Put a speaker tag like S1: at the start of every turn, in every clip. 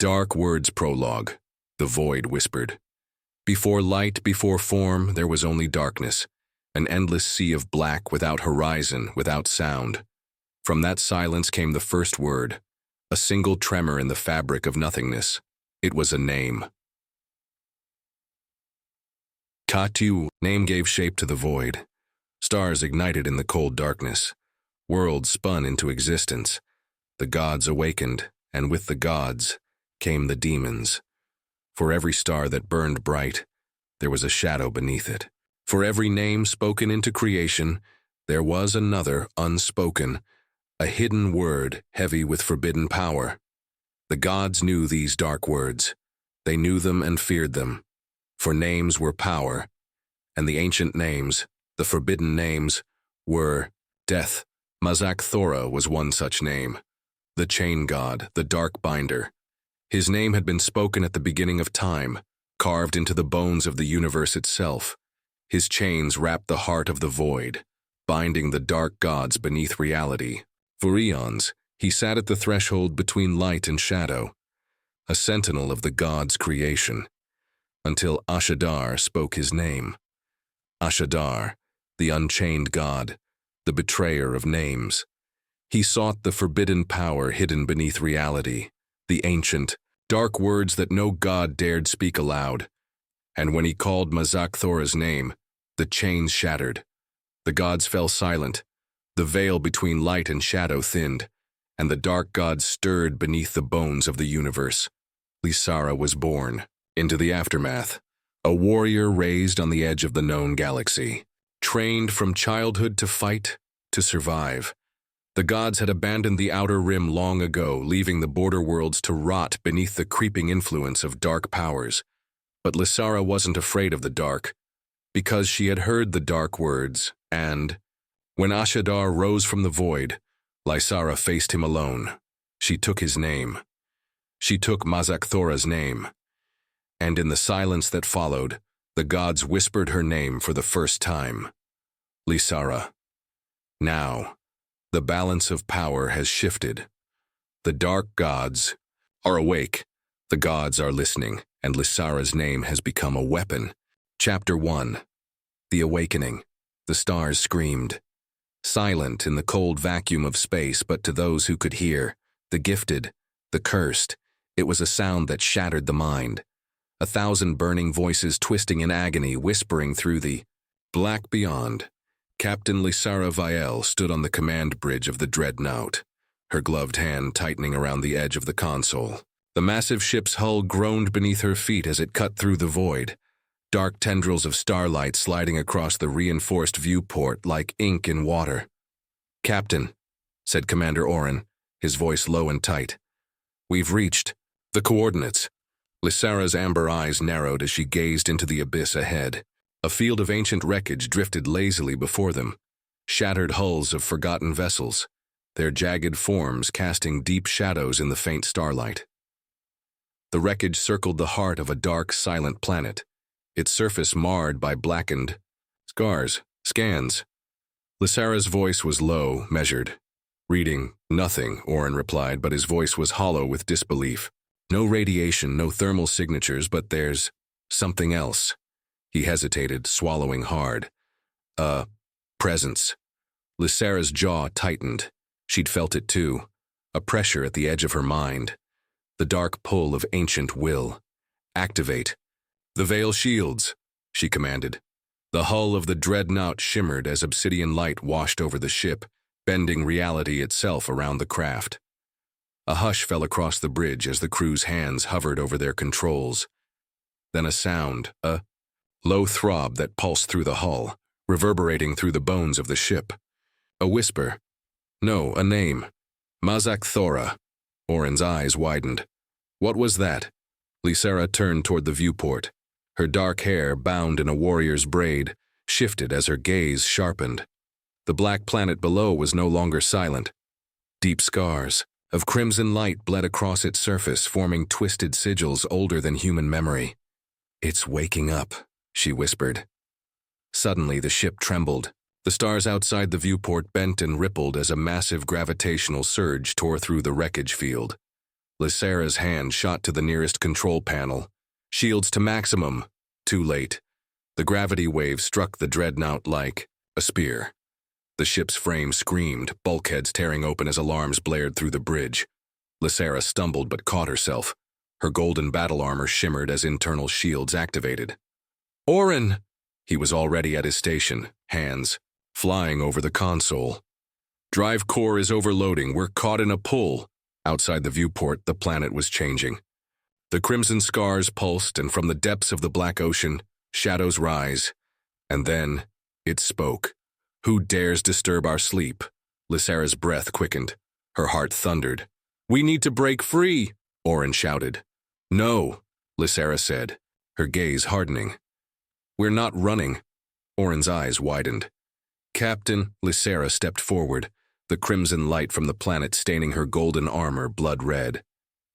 S1: Dark Words Prologue. The void whispered. Before light, before form, there was only darkness, an endless sea of black without horizon, without sound. From that silence came the first word, a single tremor in the fabric of nothingness. It was a name. Katu, name gave shape to the void. Stars ignited in the cold darkness. Worlds spun into existence. The gods awakened, and with the gods came the demons. For every star that burned bright, there was a shadow beneath it. For every name spoken into creation, there was another unspoken, a hidden word heavy with forbidden power. The gods knew these dark words. They knew them and feared them. For names were power, and the ancient names, the forbidden names, were death. Mazak-Thorra was one such name. The chain god, the dark binder. His name had been spoken at the beginning of time, carved into the bones of the universe itself. His chains wrapped the heart of the void, binding the dark gods beneath reality. For eons, he sat at the threshold between light and shadow, a sentinel of the gods' creation, until Ashadar spoke his name. Ashadar, the unchained god, the betrayer of names. He sought the forbidden power hidden beneath reality, the ancient, dark words that no god dared speak aloud. And when he called Mazak-Thorra's name, the chains shattered. The gods fell silent. The veil between light and shadow thinned, and the dark gods stirred beneath the bones of the universe. Lysara was born. Into the aftermath, a warrior raised on the edge of the known galaxy, trained from childhood to fight, to survive. The gods had abandoned the outer rim long ago, leaving the border worlds to rot beneath the creeping influence of dark powers. But Lysara wasn't afraid of the dark, because she had heard the dark words, and when Ashadar rose from the void, Lysara faced him alone. She took his name. She took Mazak-Thorra's name. And in the silence that followed, the gods whispered her name for the first time. Lysara. Now, the balance of power has shifted. The dark gods are awake. The gods are listening, and Lysara's name has become a weapon. Chapter 1. The Awakening. The stars screamed. Silent in the cold vacuum of space, but to those who could hear, the gifted, the cursed, it was a sound that shattered the mind. 1,000 burning voices twisting in agony, whispering through the black beyond. Captain Lysara Vielle stood on the command bridge of the DREADNOUGHT, her gloved hand tightening around the edge of the console. The massive ship's hull groaned beneath her feet as it cut through the void, dark tendrils of starlight sliding across the reinforced viewport like ink in water. "Captain," said Commander Oren, his voice low and tight. "We've reached the coordinates." Lysara's amber eyes narrowed as she gazed into the abyss ahead. A field of ancient wreckage drifted lazily before them, shattered hulls of forgotten vessels, their jagged forms casting deep shadows in the faint starlight. The wreckage circled the heart of a dark, silent planet, its surface marred by blackened scans. Lysara's voice was low, measured. "Reading nothing," Oren replied, but his voice was hollow with disbelief. "No radiation, no thermal signatures, but there's something else." He hesitated, swallowing hard. "A presence." Lysara's jaw tightened. She'd felt it too. A pressure at the edge of her mind. The dark pull of ancient will. "Activate the veil shields," she commanded. The hull of the DREADNOUGHT shimmered as obsidian light washed over the ship, bending reality itself around the craft. A hush fell across the bridge as the crew's hands hovered over their controls. Then a sound, a low throb that pulsed through the hull, reverberating through the bones of the ship. A whisper. No, a name. Mazak-Thorra. Oren's eyes widened. What was that? Lysara turned toward the viewport. Her dark hair, bound in a warrior's braid, shifted as her gaze sharpened. The black planet below was no longer silent. Deep scars of crimson light bled across its surface, forming twisted sigils older than human memory. "It's waking up," she whispered. Suddenly, the ship trembled. The stars outside the viewport bent and rippled as a massive gravitational surge tore through the wreckage field. Lysara's hand shot to the nearest control panel. Shields to maximum. Too late. The gravity wave struck the dreadnought like a spear. The ship's frame screamed, bulkheads tearing open as alarms blared through the bridge. Lysara stumbled but caught herself. Her golden battle armor shimmered as internal shields activated. "Oren!" He was already at his station, hands flying over the console. "Drive core is overloading. We're caught in a pull." Outside the viewport, the planet was changing. The crimson scars pulsed, and from the depths of the black ocean, shadows rise. And then, it spoke. "Who dares disturb our sleep?" Lysara's breath quickened. Her heart thundered. "We need to break free," Oren shouted. "No," Lysara said, her gaze hardening. "We're not running." Oren's eyes widened. "Captain," Lysara stepped forward, the crimson light from the planet staining her golden armor blood red.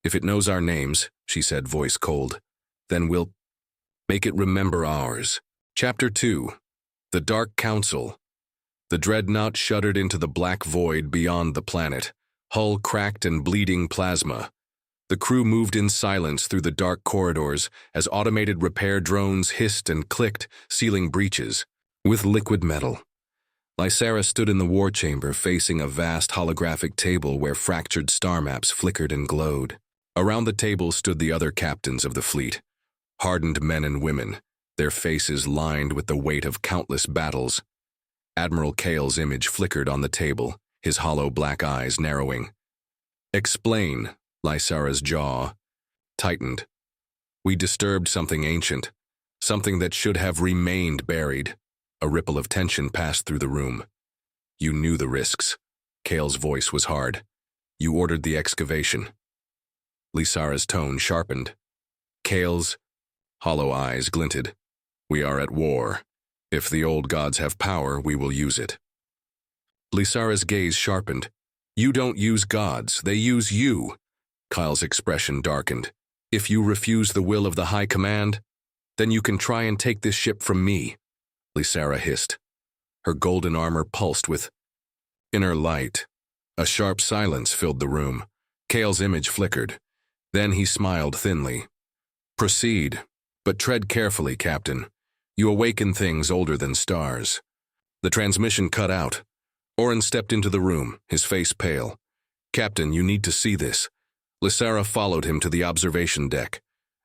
S1: "If it knows our names," she said, voice cold, "then we'll make it remember ours." Chapter 2. The Dark Council. The dreadnought shuddered into the black void beyond the planet, hull cracked and bleeding plasma. The crew moved in silence through the dark corridors as automated repair drones hissed and clicked, sealing breaches with liquid metal. Lysara stood in the war chamber facing a vast holographic table where fractured star maps flickered and glowed. Around the table stood the other captains of the fleet, hardened men and women, their faces lined with the weight of countless battles. Admiral Kale's image flickered on the table, his hollow black eyes narrowing. "Explain," Lysara's jaw tightened. "We disturbed something ancient, something that should have remained buried." A ripple of tension passed through the room. "You knew the risks." Kale's voice was hard. "You ordered the excavation." Lysara's tone sharpened. Kale's hollow eyes glinted. "We are at war. If the old gods have power, we will use it." Lysara's gaze sharpened. "You don't use gods, they use you." Kyle's expression darkened. "If you refuse the will of the High Command, then you can try and take this ship from me," Lysara hissed. Her golden armor pulsed with inner light. A sharp silence filled the room. Kale's image flickered. Then he smiled thinly. "Proceed, but tread carefully, Captain. You awaken things older than stars." The transmission cut out. Oren stepped into the room, his face pale. "Captain, you need to see this." Lysara followed him to the observation deck.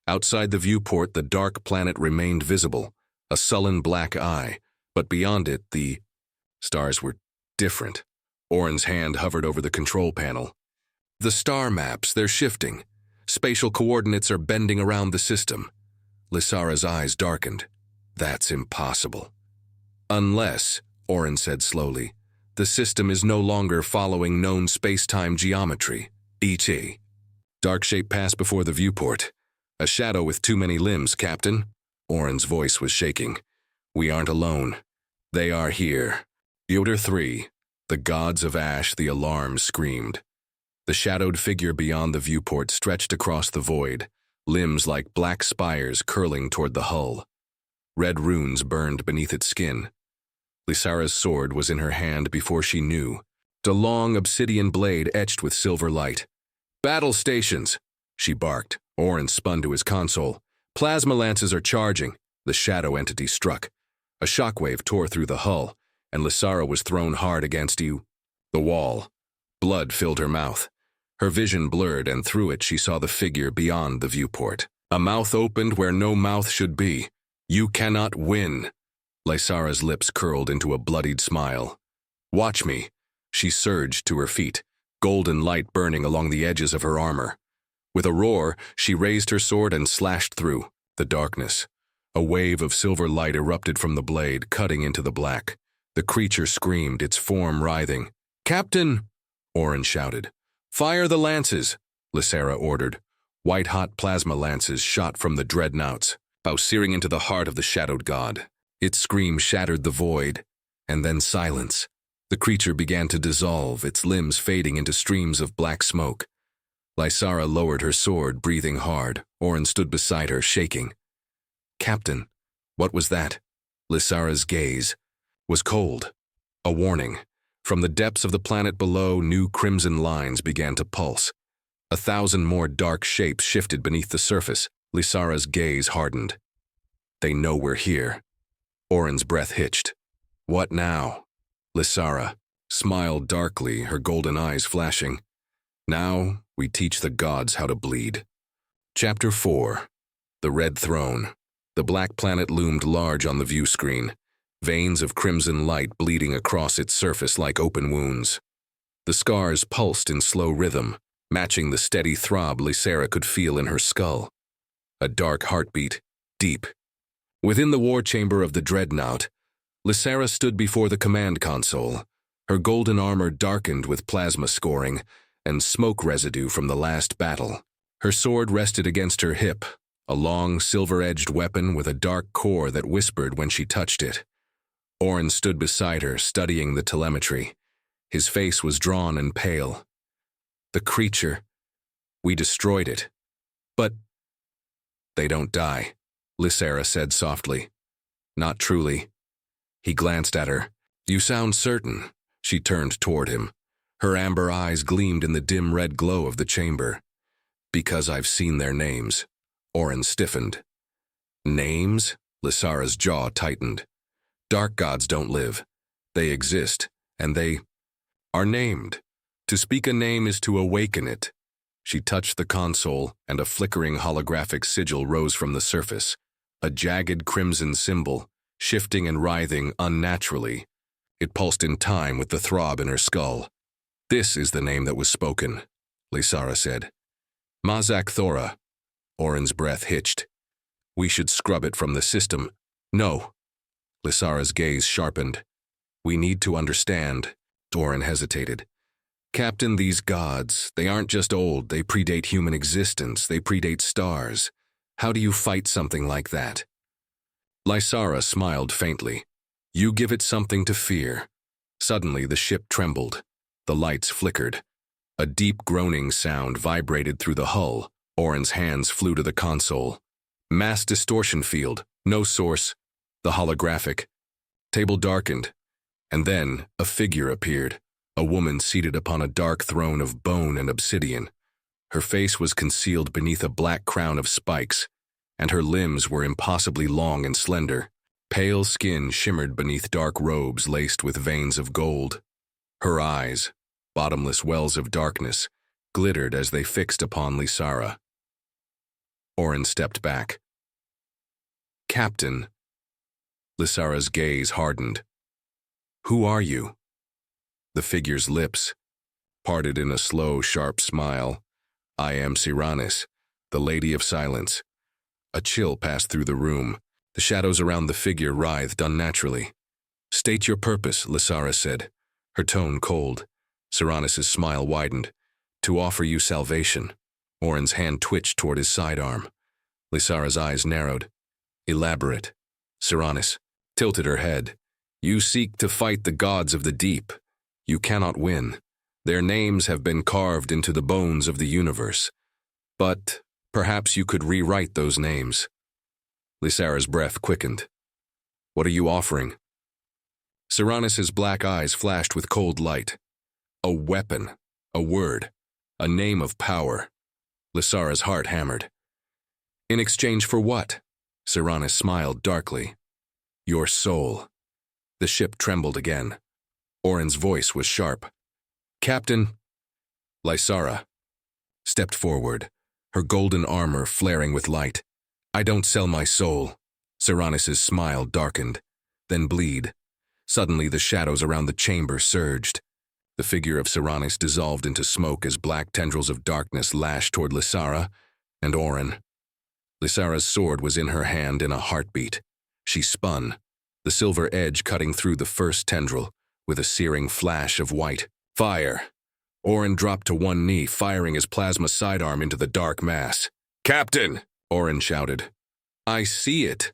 S1: Outside the viewport, the dark planet remained visible, a sullen black eye, but beyond it, the stars were different. Oren's hand hovered over the control panel. "The star maps, they're shifting. Spatial coordinates are bending around the system." Lysara's eyes darkened. "That's impossible." "Unless," Oren said slowly, "the system is no longer following known space-time geometry, e.t." Dark shape passed before the viewport. "A shadow with too many limbs, Captain." Oren's voice was shaking. "We aren't alone. They are here." Yoder 3. The gods of ash, the alarm screamed. The shadowed figure beyond the viewport stretched across the void, limbs like black spires curling toward the hull. Red runes burned beneath its skin. Lysara's sword was in her hand before she knew. A long obsidian blade etched with silver light. "Battle stations!" she barked. Oren spun to his console. "Plasma lances are charging." The shadow entity struck. A shockwave tore through the hull, and Lysara was thrown hard against the wall. Blood filled her mouth. Her vision blurred, and through it she saw the figure beyond the viewport. A mouth opened where no mouth should be. "You cannot win." Lysara's lips curled into a bloodied smile. "Watch me." She surged to her feet, golden light burning along the edges of her armor. With a roar, she raised her sword and slashed through the darkness. A wave of silver light erupted from the blade, cutting into the black. The creature screamed, its form writhing. "Captain!" Oren shouted. "Fire the lances!" Lysara ordered. White-hot plasma lances shot from the dreadnoughts, searing into the heart of the shadowed god. Its scream shattered the void, and then silence. The creature began to dissolve, its limbs fading into streams of black smoke. Lysara lowered her sword, breathing hard. Oren stood beside her, shaking. "Captain, what was that?" Lysara's gaze was cold. A warning. From the depths of the planet below, new crimson lines began to pulse. 1,000 more dark shapes shifted beneath the surface. Lysara's gaze hardened. They know we're here. Oren's breath hitched. What now? Lysara smiled darkly, her golden eyes flashing. Now we teach the gods how to bleed. Chapter 4. The Red Throne. The black planet loomed large on the view screen, veins of crimson light bleeding across its surface like open wounds. The scars pulsed in slow rhythm, matching the steady throb Lysara could feel in her skull. A dark heartbeat, deep. Within the war chamber of the Dreadnought, Lysara stood before the command console, her golden armor darkened with plasma scoring and smoke residue from the last battle. Her sword rested against her hip, a long, silver-edged weapon with a dark core that whispered when she touched it. Oren stood beside her, studying the telemetry. His face was drawn and pale. The creature. We destroyed it. But they don't die, Lysara said softly. Not truly. He glanced at her. You sound certain. She turned toward him. Her amber eyes gleamed in the dim red glow of the chamber. Because I've seen their names. Oren stiffened. Names? Lysara's jaw tightened. Dark gods don't live. They exist, and they are named. To speak a name is to awaken it. She touched the console, and a flickering holographic sigil rose from the surface. A jagged crimson symbol, shifting and writhing unnaturally. It pulsed in time with the throb in her skull. This is the name that was spoken, Lysara said. Mazak-Thorra. Oren's breath hitched. We should scrub it from the system. No. Lysara's gaze sharpened. We need to understand. Oren hesitated. Captain, these gods, they aren't just old, they predate human existence, they predate stars. How do you fight something like that? Lysara smiled faintly. You give it something to fear. Suddenly the ship trembled. The lights flickered. A deep groaning sound vibrated through the hull. Oren's hands flew to the console. Mass distortion field, no source. The holographic. Table darkened. And then a figure appeared. A woman seated upon a dark throne of bone and obsidian. Her face was concealed beneath a black crown of spikes, and her limbs were impossibly long and slender. Pale skin shimmered beneath dark robes laced with veins of gold. Her eyes, bottomless wells of darkness, glittered as they fixed upon Lysara. Oren stepped back. Captain. Lysara's gaze hardened. Who are you? The figure's lips parted in a slow, sharp smile. I am Cyranis, the Lady of Silence. A chill passed through the room. The shadows around the figure writhed unnaturally. State your purpose, Lysara said, her tone cold. Cyranis' smile widened. To offer you salvation. Oren's hand twitched toward his sidearm. Lysara's eyes narrowed. Elaborate. Cyranis tilted her head. You seek to fight the gods of the deep. You cannot win. Their names have been carved into the bones of the universe. But perhaps you could rewrite those names. Lysara's breath quickened. What are you offering? Cyranis' black eyes flashed with cold light. A weapon, a word, a name of power. Lysara's heart hammered. In exchange for what? Cyranis smiled darkly. Your soul. The ship trembled again. Oren's voice was sharp. Captain. Lysara stepped forward, her golden armor flaring with light. I don't sell my soul. Cyranis' smile darkened, then bleed. Suddenly the shadows around the chamber surged. The figure of Cyranis dissolved into smoke as black tendrils of darkness lashed toward Lysara and Oren. Lysara's sword was in her hand in a heartbeat. She spun, the silver edge cutting through the first tendril, with a searing flash of white. Fire! Oren dropped to one knee, firing his plasma sidearm into the dark mass. Captain! Oren shouted. I see it.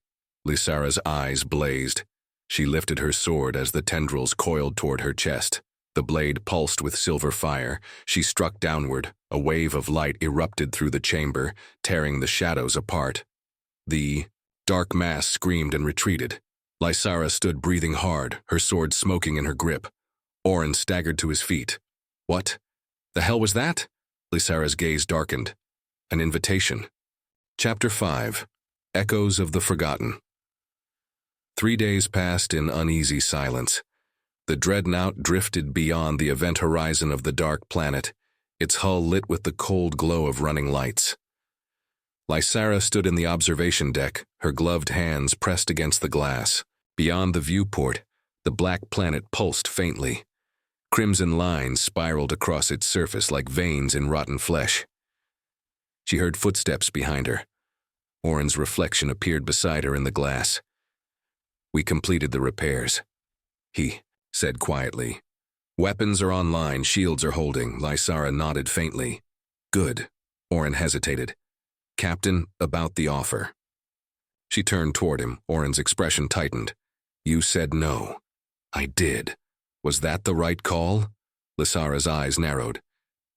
S1: Lysara's eyes blazed. She lifted her sword as the tendrils coiled toward her chest. The blade pulsed with silver fire. She struck downward. A wave of light erupted through the chamber, tearing the shadows apart. The dark mass screamed and retreated. Lysara stood breathing hard, her sword smoking in her grip. Oren staggered to his feet. What the hell was that? Lysara's gaze darkened. An invitation. Chapter 5. Echoes of the Forgotten. 3 days passed in uneasy silence. The dreadnought drifted beyond the event horizon of the dark planet, its hull lit with the cold glow of running lights. Lysara stood in the observation deck, her gloved hands pressed against the glass. Beyond the viewport, the black planet pulsed faintly. Crimson lines spiraled across its surface like veins in rotten flesh. She heard footsteps behind her. Oren's reflection appeared beside her in the glass. "We completed the repairs," he said quietly. "Weapons are online, shields are holding." Lysara nodded faintly. "Good." Oren hesitated. "Captain, about the offer." She turned toward him. Oren's expression tightened. "You said no." "I did. Was that the right call?" Lysara's eyes narrowed.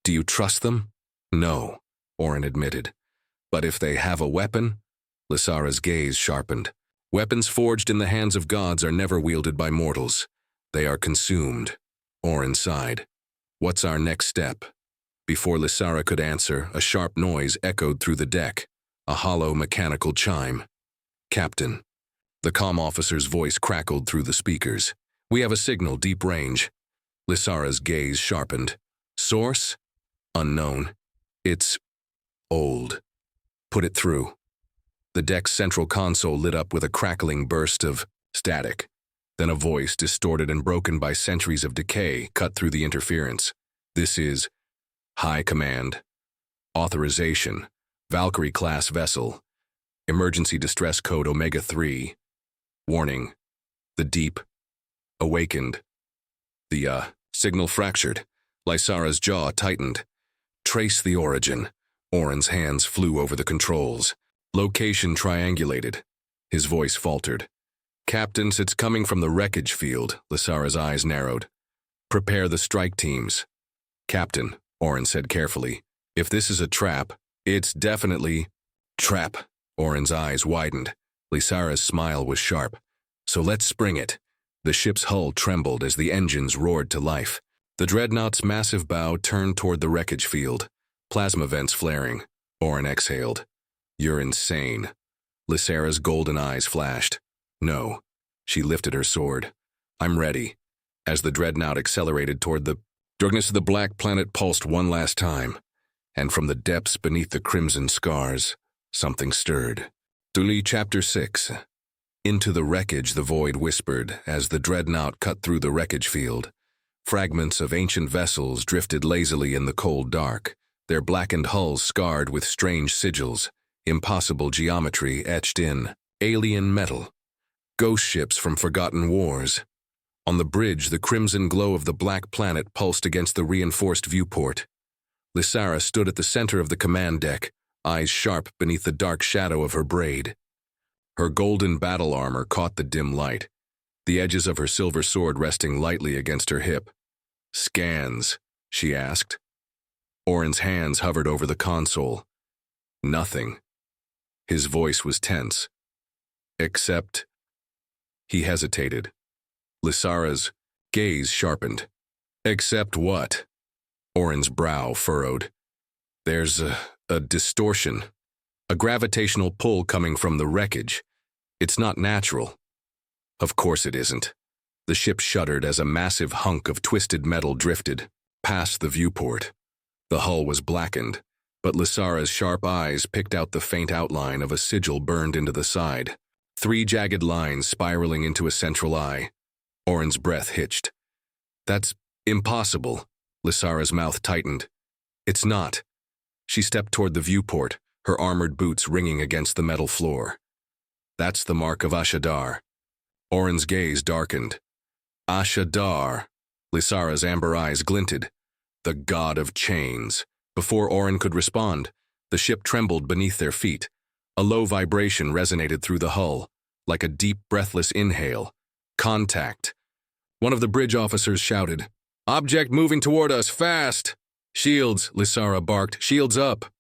S1: "Do you trust them?" "No," Oren admitted. "But if they have a weapon?" Lysara's gaze sharpened. "Weapons forged in the hands of gods are never wielded by mortals. They are consumed." Oren sighed. "What's our next step?" Before Lysara could answer, a sharp noise echoed through the deck, a hollow mechanical chime. "Captain." The comm officer's voice crackled through the speakers. "We have a signal, deep range." Lysara's gaze sharpened. "Source?" "Unknown. It's old." "Put it through." The deck's central console lit up with a crackling burst of static. Then a voice, distorted and broken by centuries of decay, cut through the interference. "This is High Command. Authorization. Valkyrie-class vessel. Emergency distress code Omega-3. Warning. The deep awakened." The signal fractured. Lysara's jaw tightened. "Trace the origin." Oren's hands flew over the controls. Location triangulated. His voice faltered. "Captains, it's coming from the wreckage field." Lysara's eyes narrowed. "Prepare the strike teams." "Captain," Oren said carefully, "if this is a trap, it's definitely..." "Trap." Oren's eyes widened. Lysara's smile was sharp. "So let's spring it." The ship's hull trembled as the engines roared to life. The dreadnought's massive bow turned toward the wreckage field, plasma vents flaring. Oren exhaled. "You're insane." Lysara's golden eyes flashed. "No." She lifted her sword. "I'm ready." As the dreadnought accelerated toward the darkness of the black planet pulsed one last time, and from the depths beneath the crimson scars, something stirred. Duli Chapter 6. Into the wreckage, the void whispered as the dreadnought cut through the wreckage field. Fragments of ancient vessels drifted lazily in the cold dark, their blackened hulls scarred with strange sigils, impossible geometry etched in alien metal. Ghost ships from forgotten wars. On the bridge, the crimson glow of the black planet pulsed against the reinforced viewport. Lysara stood at the center of the command deck, eyes sharp beneath the dark shadow of her braid. Her golden battle armor caught the dim light, the edges of her silver sword resting lightly against her hip. "Scans?" she asked. Oren's hands hovered over the console. "Nothing." His voice was tense. "Except..." He hesitated. Lysara's gaze sharpened. "Except what?" Oren's brow furrowed. "There's a distortion. A gravitational pull coming from the wreckage. It's not natural." "Of course it isn't." The ship shuddered as a massive hunk of twisted metal drifted past the viewport. The hull was blackened, but Lysara's sharp eyes picked out the faint outline of a sigil burned into the side. 3 jagged lines spiraling into a central eye. Oren's breath hitched. "That's impossible." Lysara's mouth tightened. "It's not." She stepped toward the viewport, her armored boots ringing against the metal floor. "That's the mark of Ashadar." Oren's gaze darkened. "Ashadar." Lysara's amber eyes glinted. "The god of chains." Before Oren could respond, the ship trembled beneath their feet. A low vibration resonated through the hull, like a deep, breathless inhale. "Contact." One of the bridge officers shouted, "Object moving toward us, fast!" "Shields," Lysara barked, "shields up."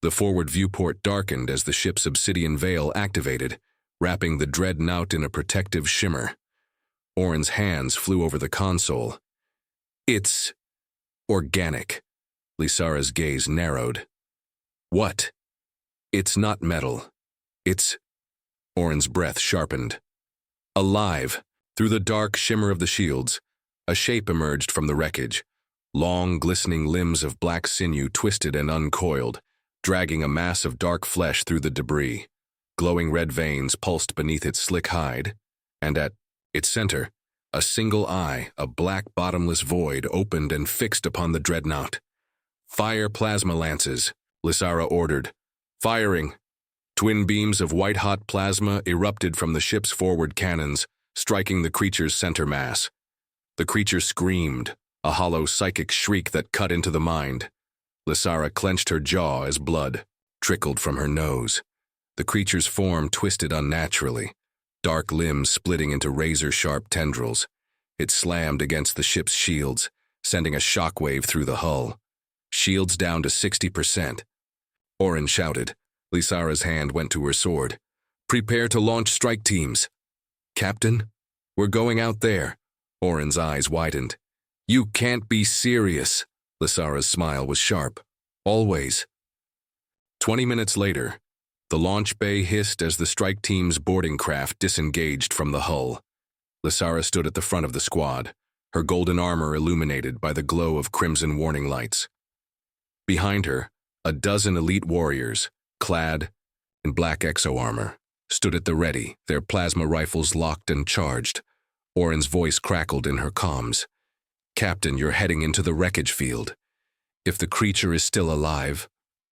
S1: The forward viewport darkened as the ship's obsidian veil activated, wrapping the dreadnought in a protective shimmer. Oren's hands flew over the console. "It's organic." Lysara's gaze narrowed. What? It's not metal. It's... Orin's breath sharpened. Alive! Through the dark shimmer of the shields, a shape emerged from the wreckage. Long, glistening limbs of black sinew twisted and uncoiled, dragging a mass of dark flesh through the debris. Glowing red veins pulsed beneath its slick hide, and at its center, a single eye, a black bottomless void, opened and fixed upon the dreadnought. Fire plasma lances, Lysara ordered. Firing! Twin beams of white-hot plasma erupted from the ship's forward cannons, striking the creature's center mass. The creature screamed, a hollow psychic shriek that cut into the mind. Lysara clenched her jaw as blood trickled from her nose. The creature's form twisted unnaturally, dark limbs splitting into razor-sharp tendrils. It slammed against the ship's shields, sending a shockwave through the hull. Shields down to 60%. Orin shouted. Lysara's hand went to her sword. Prepare to launch strike teams. Captain, we're going out there. Orin's eyes widened. You can't be serious. Lysara's smile was sharp. Always. 20 minutes later, the launch bay hissed as the strike team's boarding craft disengaged from the hull. Lysara stood at the front of the squad, her golden armor illuminated by the glow of crimson warning lights. Behind her, a dozen elite warriors, clad in black exo-armor, stood at the ready, their plasma rifles locked and charged. Orin's voice crackled in her comms. Captain, you're heading into the wreckage field. If the creature is still alive,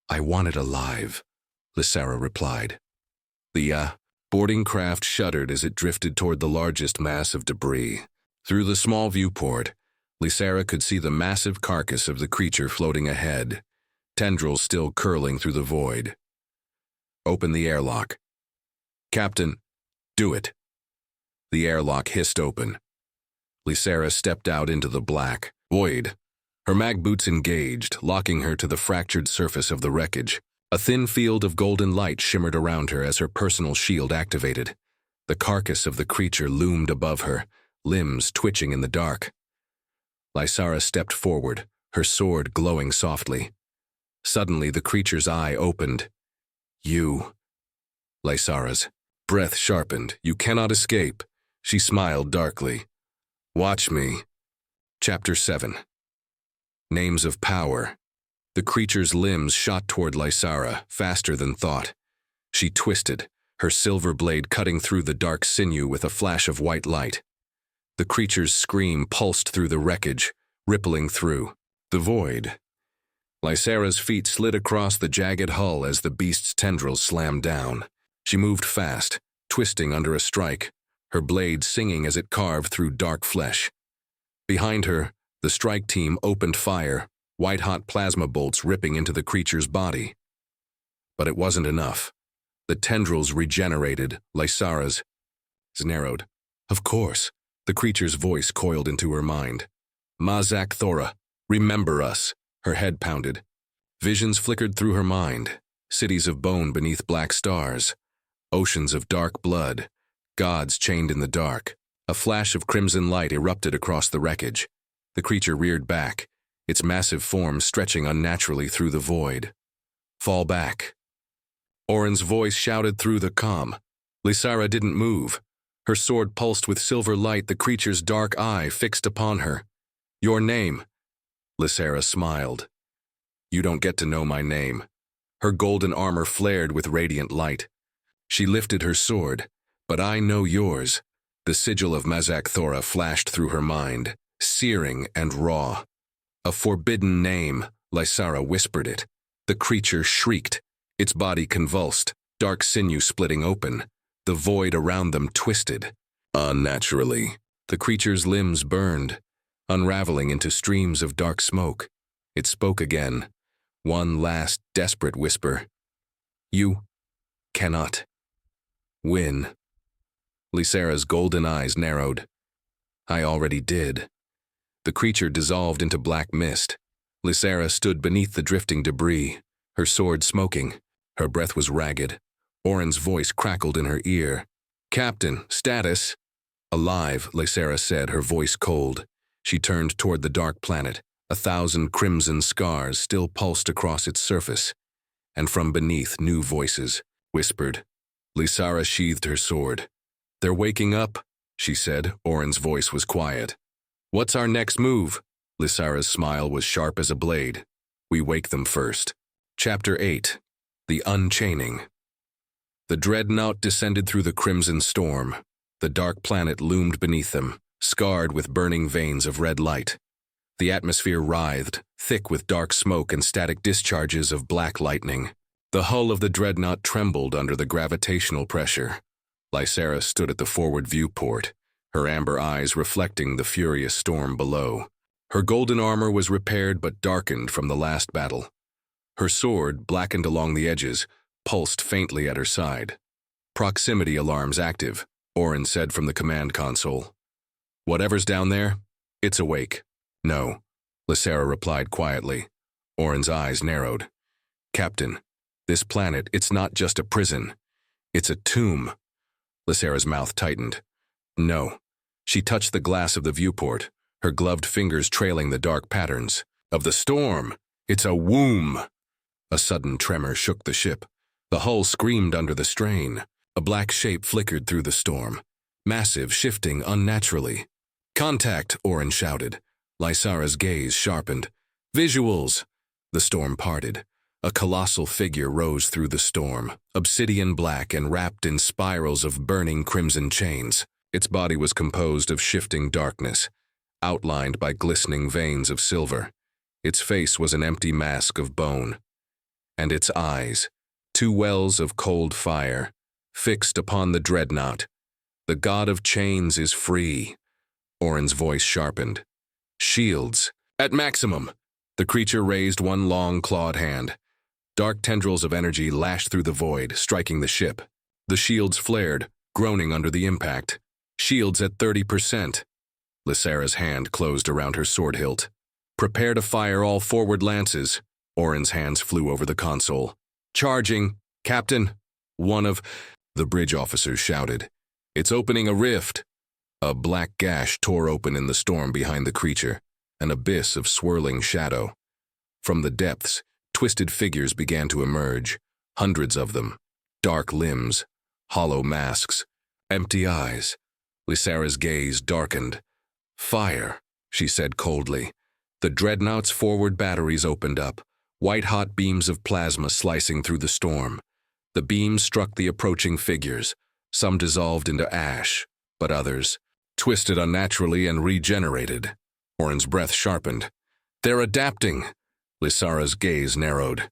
S1: I want it alive, Lysara replied. The boarding craft shuddered as it drifted toward the largest mass of debris. Through the small viewport, Lysara could see the massive carcass of the creature floating ahead, tendrils still curling through the void. Open the airlock. Captain, do it. The airlock hissed open. Lysara stepped out into the black void, her mag boots engaged, locking her to the fractured surface of the wreckage. A thin field of golden light shimmered around her as her personal shield activated. The carcass of the creature loomed above her, limbs twitching in the dark. Lysara stepped forward, her sword glowing softly. Suddenly, the creature's eye opened. You. Lysara's breath sharpened. You cannot escape. She smiled darkly. Watch me. Chapter 7. Names of Power. The creature's limbs shot toward Lysara, faster than thought. She twisted, her silver blade cutting through the dark sinew with a flash of white light. The creature's scream pulsed through the wreckage, rippling through the void. Lysara's feet slid across the jagged hull as the beast's tendrils slammed down. She moved fast, twisting under a strike, her blade singing as it carved through dark flesh. Behind her, the strike team opened fire, white-hot plasma bolts ripping into the creature's body. But it wasn't enough. The tendrils regenerated, Lysara's narrowed. Of course, the creature's voice coiled into her mind. Mazak-Thorra, remember us. Her head pounded. Visions flickered through her mind. Cities of bone beneath black stars. Oceans of dark blood. Gods chained in the dark. A flash of crimson light erupted across the wreckage. The creature reared back, its massive form stretching unnaturally through the void. Fall back. Orin's voice shouted through the comm. Lysara didn't move. Her sword pulsed with silver light, the creature's dark eye fixed upon her. Your name. Lysara smiled. You don't get to know my name. Her golden armor flared with radiant light. She lifted her sword. But I know yours. The sigil of Mazak-Thorra flashed through her mind, searing and raw. A forbidden name, Lysara whispered it. The creature shrieked, its body convulsed, dark sinew splitting open. The void around them twisted. Unnaturally, the creature's limbs burned, unraveling into streams of dark smoke. It spoke again, one last desperate whisper. You cannot win. Lysara's golden eyes narrowed. I already did. The creature dissolved into black mist. Lysara stood beneath the drifting debris, her sword smoking. Her breath was ragged. Orin's voice crackled in her ear. Captain, status. Alive, Lysara said, her voice cold. She turned toward the dark planet, 1,000 crimson scars still pulsed across its surface, and from beneath new voices whispered. Lysara sheathed her sword. "They're waking up," she said. Orin's voice was quiet. "What's our next move?" Lysara's smile was sharp as a blade. "We wake them first." Chapter 8. The Unchaining. The dreadnought descended through the crimson storm. The dark planet loomed beneath them, scarred with burning veins of red light. The atmosphere writhed, thick with dark smoke and static discharges of black lightning. The hull of the dreadnought trembled under the gravitational pressure. Lysara stood at the forward viewport, her amber eyes reflecting the furious storm below. Her golden armor was repaired but darkened from the last battle. Her sword, blackened along the edges, pulsed faintly at her side. "Proximity alarms active," Orin said from the command console. "Whatever's down there, it's awake." "No," Lysara replied quietly. Orin's eyes narrowed. "Captain, this planet, it's not just a prison. It's a tomb." Lysara's mouth tightened. "No." She touched the glass of the viewport, her gloved fingers trailing the dark patterns. "Of the storm. It's a womb." A sudden tremor shook the ship. The hull screamed under the strain. A black shape flickered through the storm, massive, shifting unnaturally. "Contact," Orin shouted. Lysara's gaze sharpened. "Visuals!" The storm parted. A colossal figure rose through the storm, obsidian black and wrapped in spirals of burning crimson chains. Its body was composed of shifting darkness, outlined by glistening veins of silver. Its face was an empty mask of bone. And its eyes, two wells of cold fire, fixed upon the dreadnought. "The god of chains is free." Orin's voice sharpened. "Shields, at maximum." The creature raised one long clawed hand. Dark tendrils of energy lashed through the void, striking the ship. The shields flared, groaning under the impact. "Shields at 30%. Lysara's hand closed around her sword hilt. "Prepare to fire all forward lances." Orin's hands flew over the console. "Charging, Captain!" One of the bridge officers shouted. "It's opening a rift." A black gash tore open in the storm behind the creature, an abyss of swirling shadow. From the depths, twisted figures began to emerge, hundreds of them. Dark limbs, hollow masks, empty eyes. Lysara's gaze darkened. "Fire," she said coldly. The dreadnought's forward batteries opened up, white-hot beams of plasma slicing through the storm. The beams struck the approaching figures. Some dissolved into ash, but others twisted unnaturally and regenerated. Orin's breath sharpened. "They're adapting." Lysara's gaze narrowed.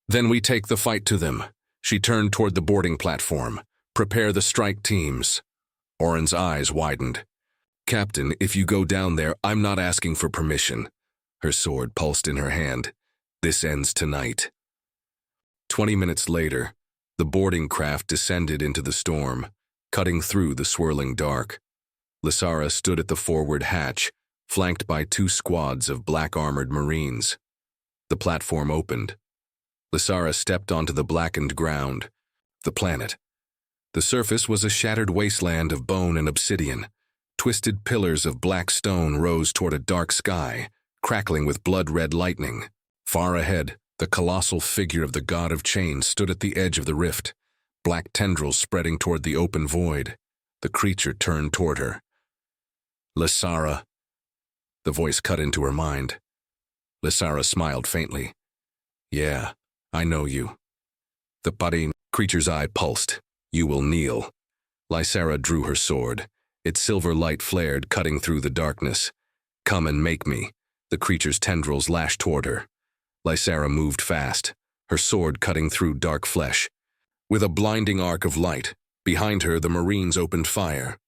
S1: "Then we take the fight to them." She turned toward the boarding platform. "Prepare the strike teams." Orin's eyes widened. "Captain, if you go down there, I'm not asking for permission." Her sword pulsed in her hand. "This ends tonight." 20 minutes later, the boarding craft descended into the storm, cutting through the swirling dark. Lysara stood at the forward hatch, flanked by 2 squads of black-armored Marines. The platform opened. Lysara stepped onto the blackened ground. The planet. The surface was a shattered wasteland of bone and obsidian. Twisted pillars of black stone rose toward a dark sky, crackling with blood-red lightning. Far ahead, the colossal figure of the god of chains stood at the edge of the rift, black tendrils spreading toward the open void. The creature turned toward her. "Lysara." The voice cut into her mind. Lysara smiled faintly. "Yeah, I know you." The body creature's eye pulsed. "You will kneel." Lysara drew her sword. Its silver light flared, cutting through the darkness. "Come and make me." The creature's tendrils lashed toward her. Lysara moved fast, her sword cutting through dark flesh. With a blinding arc of light, behind her the Marines opened fire.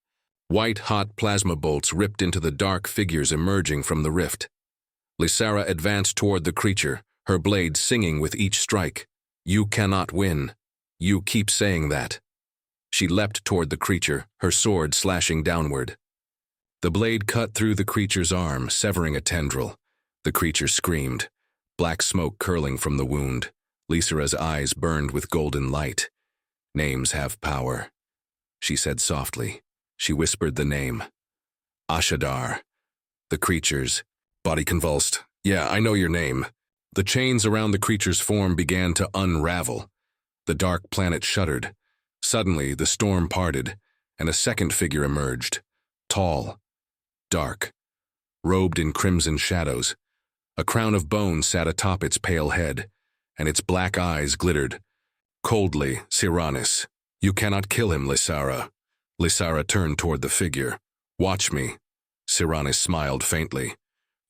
S1: White-hot plasma bolts ripped into the dark figures emerging from the rift. Lysara advanced toward the creature, her blade singing with each strike. "You cannot win. You keep saying that." She leapt toward the creature, her sword slashing downward. The blade cut through the creature's arm, severing a tendril. The creature screamed, black smoke curling from the wound. Lysara's eyes burned with golden light. "Names have power," she said softly. She whispered the name. "Ashadar." The creature's body convulsed, Yeah, I know your name. The chains around the creature's form began to unravel. The dark planet shuddered. Suddenly, the storm parted, and a second figure emerged. Tall, dark, robed in crimson shadows. A crown of bone sat atop its pale head, and its black eyes glittered. Coldly, Cyranus, "You cannot kill him, Lysara." Lysara turned toward the figure. "Watch me." Cyranus smiled faintly.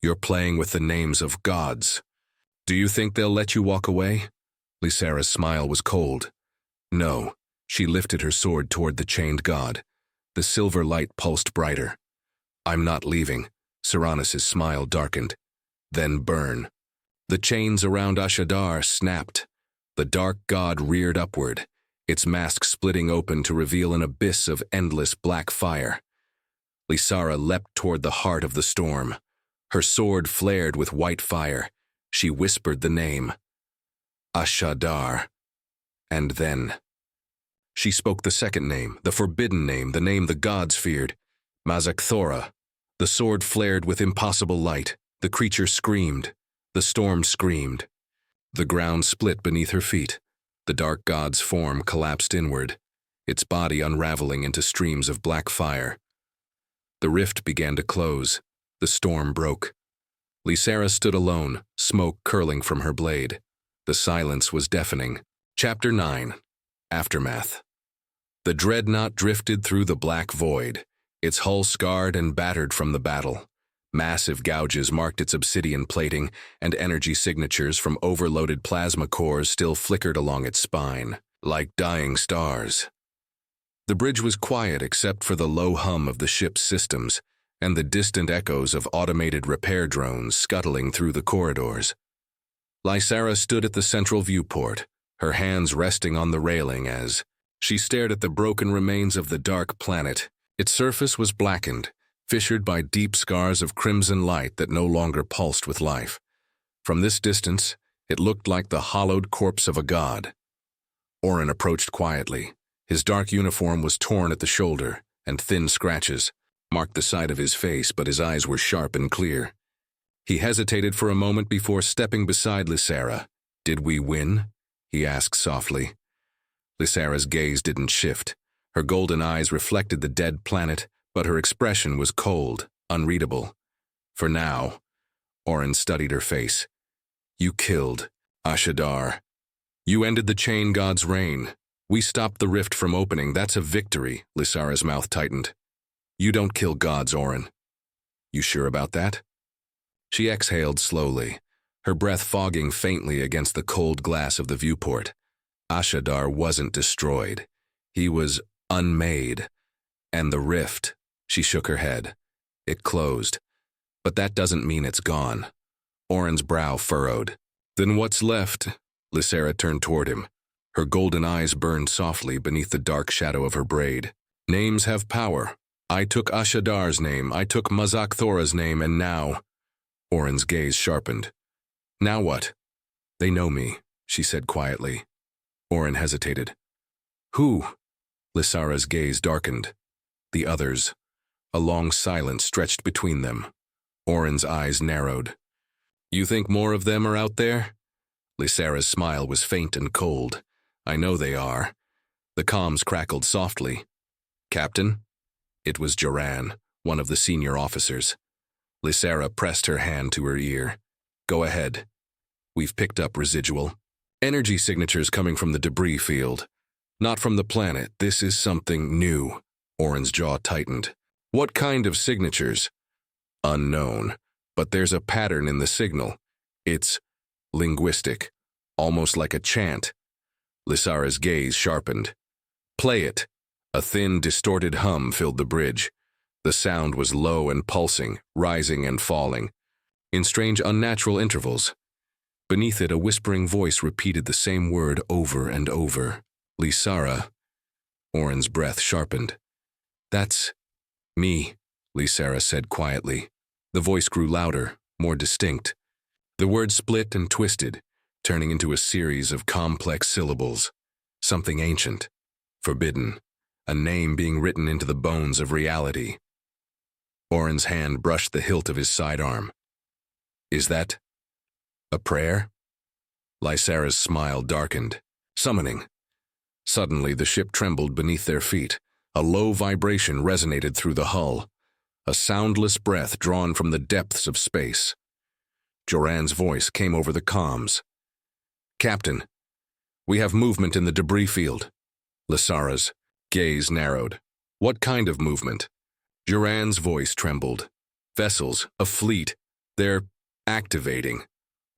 S1: "You're playing with the names of gods. Do you think they'll let you walk away?" Lysara's smile was cold. "No." She lifted her sword toward the chained god. The silver light pulsed brighter. "I'm not leaving." Cyranus' smile darkened. "Then burn." The chains around Ashadar snapped. The dark god reared upward, its mask splitting open to reveal an abyss of endless black fire. Lysara leapt toward the heart of the storm. Her sword flared with white fire. She whispered the name. Ashadar. And then she spoke the second name, the forbidden name, the name the gods feared. Mazak-Thorra. The sword flared with impossible light. The creature screamed. The storm screamed. The ground split beneath her feet. The dark god's form collapsed inward, its body unraveling into streams of black fire. The rift began to close. The storm broke. Lysara stood alone, smoke curling from her blade. The silence was deafening. Chapter 9. Aftermath. The dreadnought drifted through the black void, its hull scarred and battered from the battle. Massive gouges marked its obsidian plating, and energy signatures from overloaded plasma cores still flickered along its spine, like dying stars. The bridge was quiet except for the low hum of the ship's systems and the distant echoes of automated repair drones scuttling through the corridors. Lysara stood at the central viewport, her hands resting on the railing as she stared at the broken remains of the dark planet. Its surface was blackened, fissured by deep scars of crimson light that no longer pulsed with life. From this distance, it looked like the hollowed corpse of a god. Orin approached quietly. His dark uniform was torn at the shoulder, and thin scratches marked the side of his face, but his eyes were sharp and clear. He hesitated for a moment before stepping beside Lysara. "Did we win?" he asked softly. Lysara's gaze didn't shift. Her golden eyes reflected the dead planet, but her expression was cold, unreadable. For now, Orin studied her face. "You killed Ashadar. You ended the chain god's reign. We stopped the rift from opening. That's a victory." Lysara's mouth tightened. "You don't kill gods, Orin." "You sure about that?" She exhaled slowly, her breath fogging faintly against the cold glass of the viewport. Ashadar wasn't destroyed. He was unmade. And the rift, she shook her head. It closed. But that doesn't mean it's gone. Orin's brow furrowed. "Then what's left?" Lysara turned toward him. Her golden eyes burned softly beneath the dark shadow of her braid. "Names have power. I took Ashadar's name, I took Mazak-Thorra's name, and now—" Orin's gaze sharpened. "Now what?" "They know me," she said quietly. Orin hesitated. "Who?" Lysara's gaze darkened. "The others." A long silence stretched between them. Orin's eyes narrowed. "You think more of them are out there?" Lysara's smile was faint and cold. "I know they are." The comms crackled softly. "Captain?" It was Joran, one of the senior officers. Lysara pressed her hand to her ear. "Go ahead. We've picked up residual energy signatures coming from the debris field. Not from the planet. This is something new." Orin's jaw tightened. "What kind of signatures?" "Unknown. But there's a pattern in the signal. It's linguistic, almost like a chant." Lysara's gaze sharpened. "Play it." A thin, distorted hum filled the bridge. The sound was low and pulsing, rising and falling, in strange, unnatural intervals. Beneath it, a whispering voice repeated the same word over and over. "Lysara." Orin's breath sharpened. "That's me," Lysara said quietly. The voice grew louder, more distinct. The words split and twisted, turning into a series of complex syllables. Something ancient, forbidden, a name being written into the bones of reality. Orin's hand brushed the hilt of his sidearm. "Is that A prayer? Lysara's smile darkened. Summoning. Suddenly, the ship trembled beneath their feet. A low vibration resonated through the hull, a soundless breath drawn from the depths of space. Joran's voice came over the comms. "Captain, we have movement in the debris field." Lysara's gaze narrowed. "What kind of movement?" Joran's voice trembled. "Vessels, a fleet. They're activating."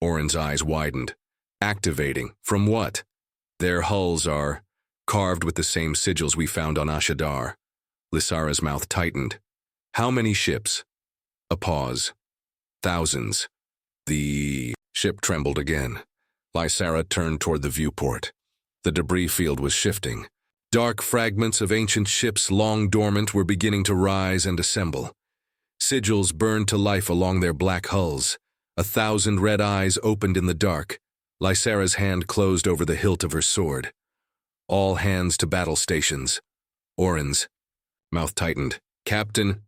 S1: Oren's eyes widened. "Activating? From what?" "Their hulls are carved with the same sigils we found on Ashadar." Lysara's mouth tightened. "How many ships?" A pause. "Thousands." The ship trembled again. Lysara turned toward the viewport. The debris field was shifting. Dark fragments of ancient ships long dormant were beginning to rise and assemble. Sigils burned to life along their black hulls. 1,000 red eyes opened in the dark. Lysara's hand closed over the hilt of her sword. "All hands to battle stations." Oren's mouth tightened. "Captain."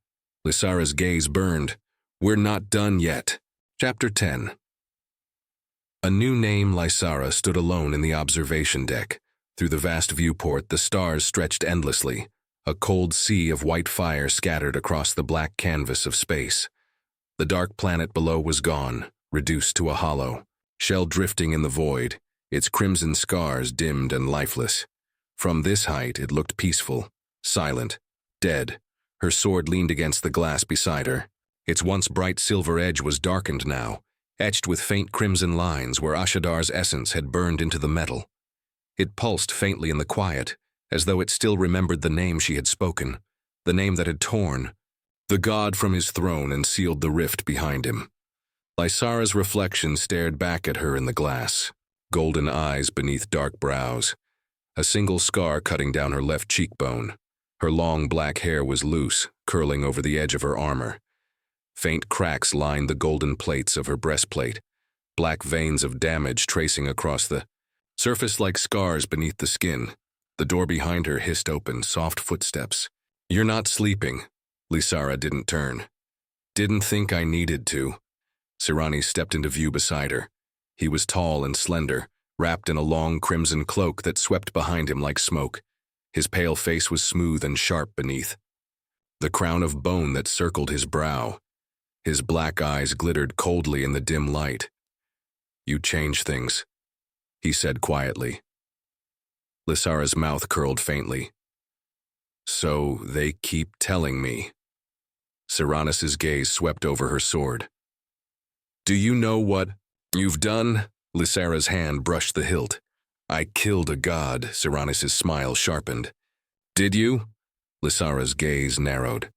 S1: Lysara's gaze burned. "We're not done yet." Chapter 10. A new name, Lysara, stood alone in the observation deck. Through the vast viewport, the stars stretched endlessly, a cold sea of white fire scattered across the black canvas of space. The dark planet below was gone, reduced to a hollow, shell drifting in the void, its crimson scars dimmed and lifeless. From this height, it looked peaceful, silent, dead. Her sword leaned against the glass beside her. Its once bright silver edge was darkened now, etched with faint crimson lines where Ashadar's essence had burned into the metal. It pulsed faintly in the quiet, as though it still remembered the name she had spoken, the name that had torn the god from his throne and sealed the rift behind him. Lysara's reflection stared back at her in the glass, golden eyes beneath dark brows, a single scar cutting down her left cheekbone. Her long black hair was loose, curling over the edge of her armor. Faint cracks lined the golden plates of her breastplate, black veins of damage tracing across the surface like scars beneath the skin. The door behind her hissed open, soft footsteps. "You're not sleeping." Lysara didn't turn. "Didn't think I needed to." Sirani stepped into view beside her. He was tall and slender, wrapped in a long crimson cloak that swept behind him like smoke. His pale face was smooth and sharp beneath the crown of bone that circled his brow. His black eyes glittered coldly in the dim light. "You change things," he said quietly. Lysara's mouth curled faintly. "So they keep telling me." Cyranus' gaze swept over her sword. "Do you know what you've done?" Lysara's hand brushed the hilt. "I killed a god." Cyranus' smile sharpened. "Did you?" Lysara's gaze narrowed.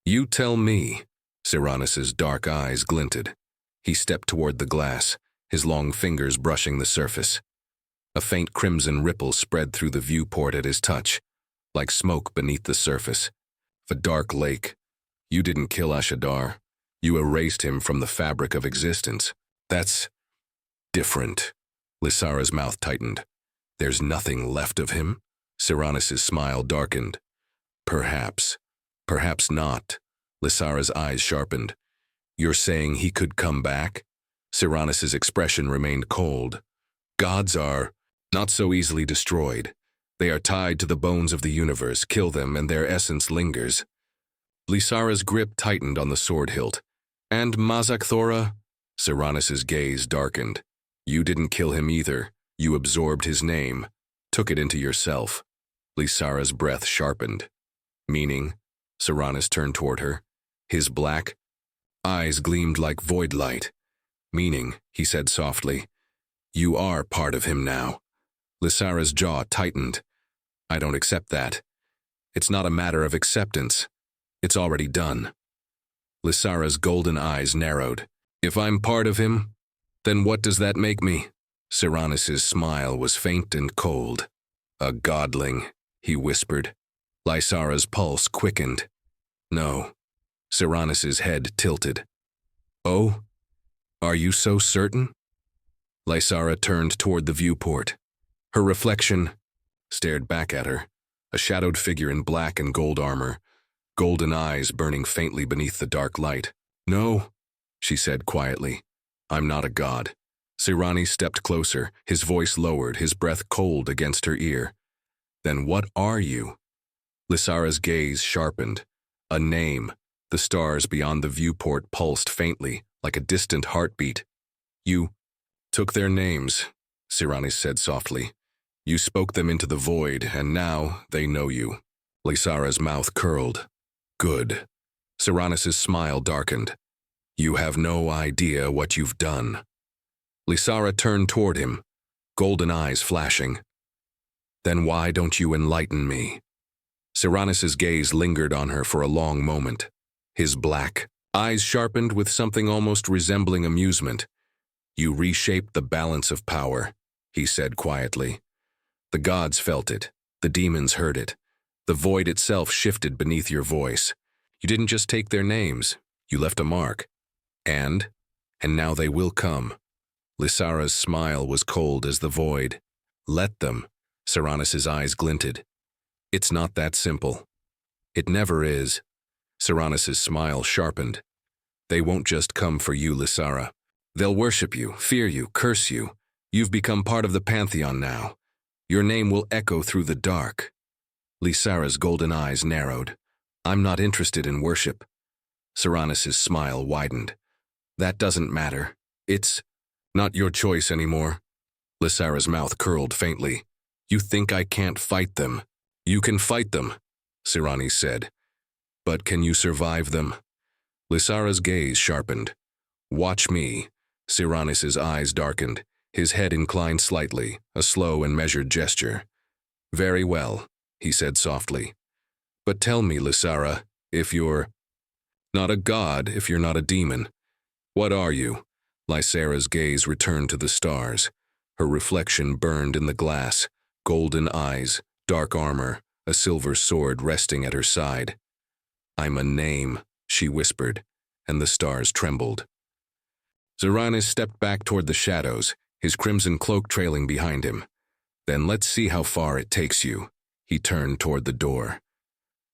S1: "You tell me." Cyranus' dark eyes glinted. He stepped toward the glass, his long fingers brushing the surface. A faint crimson ripple spread through the viewport at his touch, like smoke beneath the surface. A dark lake. "You didn't kill Ashadar. You erased him from the fabric of existence. That's different." Lysara's mouth tightened. "There's nothing left of him?" Cyranus' smile darkened. "Perhaps. Perhaps not." Lysara's eyes sharpened. "You're saying he could come back?" Cyranus' expression remained cold. "Gods are not so easily destroyed. They are tied to the bones of the universe. Kill them and their essence lingers." Lysara's grip tightened on the sword hilt. "And Mazak-Thorra?" Cyranus' gaze darkened. "You didn't kill him either. You absorbed his name, took it into yourself." Lysara's breath sharpened. "Meaning?" Cyranus turned toward her. His black eyes gleamed like void light. "Meaning," he said softly, "you are part of him now." Lysara's jaw tightened. "I don't accept that. It's not a matter of acceptance. It's already done." Lysara's golden eyes narrowed. "If I'm part of him, then what does that make me?" Cyranus' smile was faint and cold. "A godling," he whispered. Lysara's pulse quickened. "No." Cyranus' head tilted. "Oh? Are you so certain?" Lysara turned toward the viewport. Her reflection stared back at her, a shadowed figure in black and gold armor, golden eyes burning faintly beneath the dark light. "No," she said quietly. "I'm not a god. Sirani stepped closer, his voice lowered, his breath cold against her ear. Then what are you? Lysara's gaze sharpened. A name. The stars beyond the viewport pulsed faintly, like a distant heartbeat. You took their names, Sirani said softly. You spoke them into the void, and now they know you. Lysara's mouth curled. Good. Siranis's smile darkened. You have no idea what you've done. Lysara turned toward him, golden eyes flashing. Then why don't you enlighten me? Siranis's gaze lingered on her for a long moment. His black eyes sharpened with something almost resembling amusement. You reshaped the balance of power, he said quietly. The gods felt it. The demons heard it. The void itself shifted beneath your voice. You didn't just take their names. You left a mark. And now they will come. Lysara's smile was cold as the void. Let them. Siranis's eyes glinted. It's not that simple. It never is. Siranis's smile sharpened. They won't just come for you, Lysara. They'll worship you, fear you, curse you. You've become part of the pantheon now. Your name will echo through the dark. Lysara's golden eyes narrowed. I'm not interested in worship. Siranis's smile widened. That doesn't matter. It's not your choice anymore. Lysara's mouth curled faintly. You think I can't fight them? You can fight them, Sirani said. But can you survive them? Lysara's gaze sharpened. Watch me. Siranis's eyes darkened. His head inclined slightly, a slow and measured gesture. Very well, he said softly. But tell me, Lysara, if you're not a god, if you're not a demon, what are you? Lysara's gaze returned to the stars. Her reflection burned in the glass, golden eyes, dark armor, a silver sword resting at her side. I'm a name, she whispered, and the stars trembled. Siranis stepped back toward the shadows, his crimson cloak trailing behind him. Then let's see how far it takes you. He turned toward the door.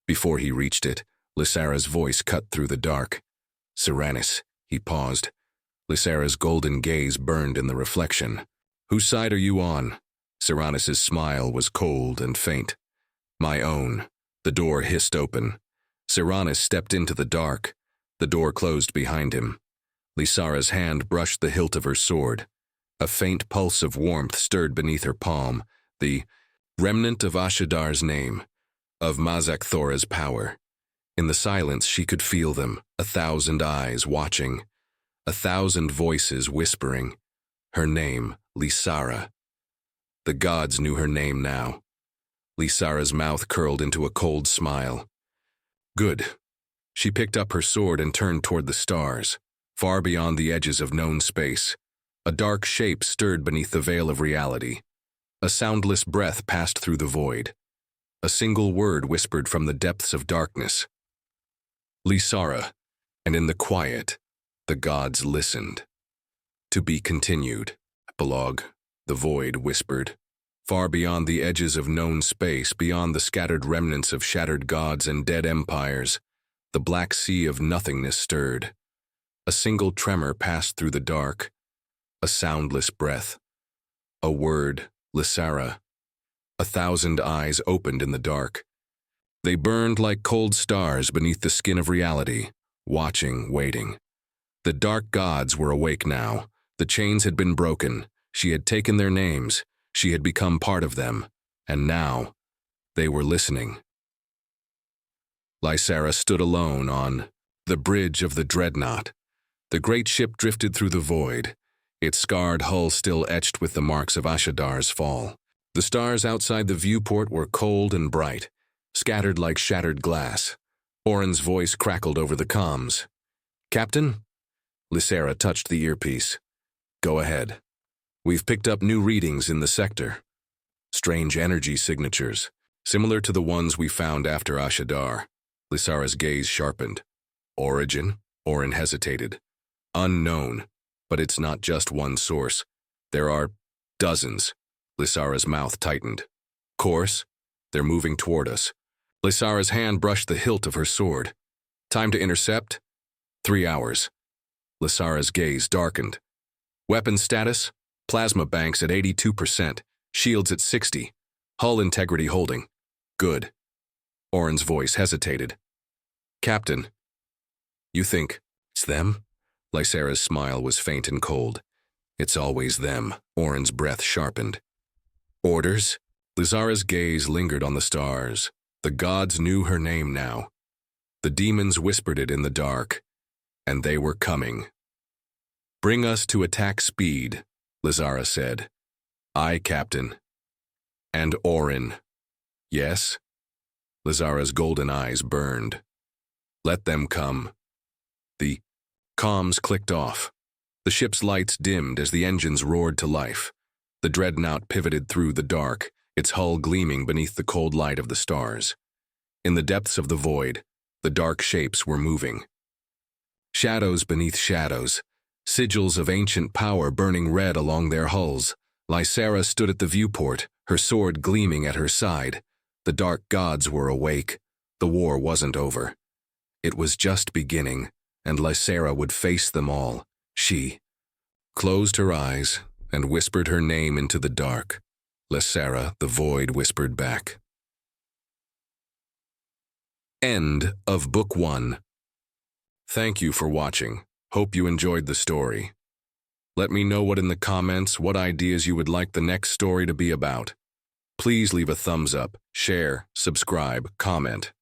S1: Before he reached it, Lysara's voice cut through the dark. Siranis, he paused. Lysara's golden gaze burned in the reflection. Whose side are you on? Siranis's smile was cold and faint. My own. The door hissed open. Siranis stepped into the dark. The door closed behind him. Lysara's hand brushed the hilt of her sword. A faint pulse of warmth stirred beneath her palm, the remnant of Ashadar's name, of Mazak-Thorra's power. In the silence she could feel them, 1,000 eyes watching, 1,000 voices whispering. Her name, Lysara. The gods knew her name now. Lysara's mouth curled into a cold smile. Good. She picked up her sword and turned toward the stars, far beyond the edges of known space. A dark shape stirred beneath the veil of reality. A soundless breath passed through the void. A single word whispered from the depths of darkness. Lysara, and in the quiet, the gods listened. To be continued. Epilogue. The void whispered. Far beyond the edges of known space, beyond the scattered remnants of shattered gods and dead empires, the black sea of nothingness stirred. A single tremor passed through the dark. A soundless breath. A word, Lysara. 1,000 eyes opened in the dark. They burned like cold stars beneath the skin of reality, watching, waiting. The dark gods were awake now. The chains had been broken. She had taken their names. She had become part of them. And now, they were listening. Lysara stood alone on the bridge of the Dreadnought. The great ship drifted through the void, its scarred hull still etched with the marks of Ashadar's fall. The stars outside the viewport were cold and bright, scattered like shattered glass. Oren's voice crackled over the comms. Captain? Lysara touched the earpiece. Go ahead. We've picked up new readings in the sector. Strange energy signatures, similar to the ones we found after Ashadar. Lysara's gaze sharpened. Origin? Oren hesitated. Unknown. But it's not just one source. There are dozens. Lysara's mouth tightened. Course? They're moving toward us. Lysara's hand brushed the hilt of her sword. Time to intercept? 3 hours. Lysara's gaze darkened. Weapon status, plasma banks at 82%, shields at 60, hull integrity holding. Good. Orin's voice hesitated. Captain, you think it's them? Lysara's smile was faint and cold. It's always them. Orin's breath sharpened. Orders? Lysara's gaze lingered on the stars. The gods knew her name now. The demons whispered it in the dark, and they were coming. Bring us to attack speed, Lysara said. Aye, Captain. And Orin. Yes? Lysara's golden eyes burned. Let them come. The comms clicked off. The ship's lights dimmed as the engines roared to life. The dreadnought pivoted through the dark, its hull gleaming beneath the cold light of the stars. In the depths of the void, the dark shapes were moving. Shadows beneath shadows, sigils of ancient power burning red along their hulls. Lysara stood at the viewport, her sword gleaming at her side. The dark gods were awake. The war wasn't over. It was just beginning, and Lysara would face them all. She closed her eyes and whispered her name into the dark. Lysara, the void whispered back. End of Book 1. Thank you for watching. Hope you enjoyed the story. Let me know in the comments what ideas you would like the next story to be about. Please leave a thumbs up, share, subscribe, comment.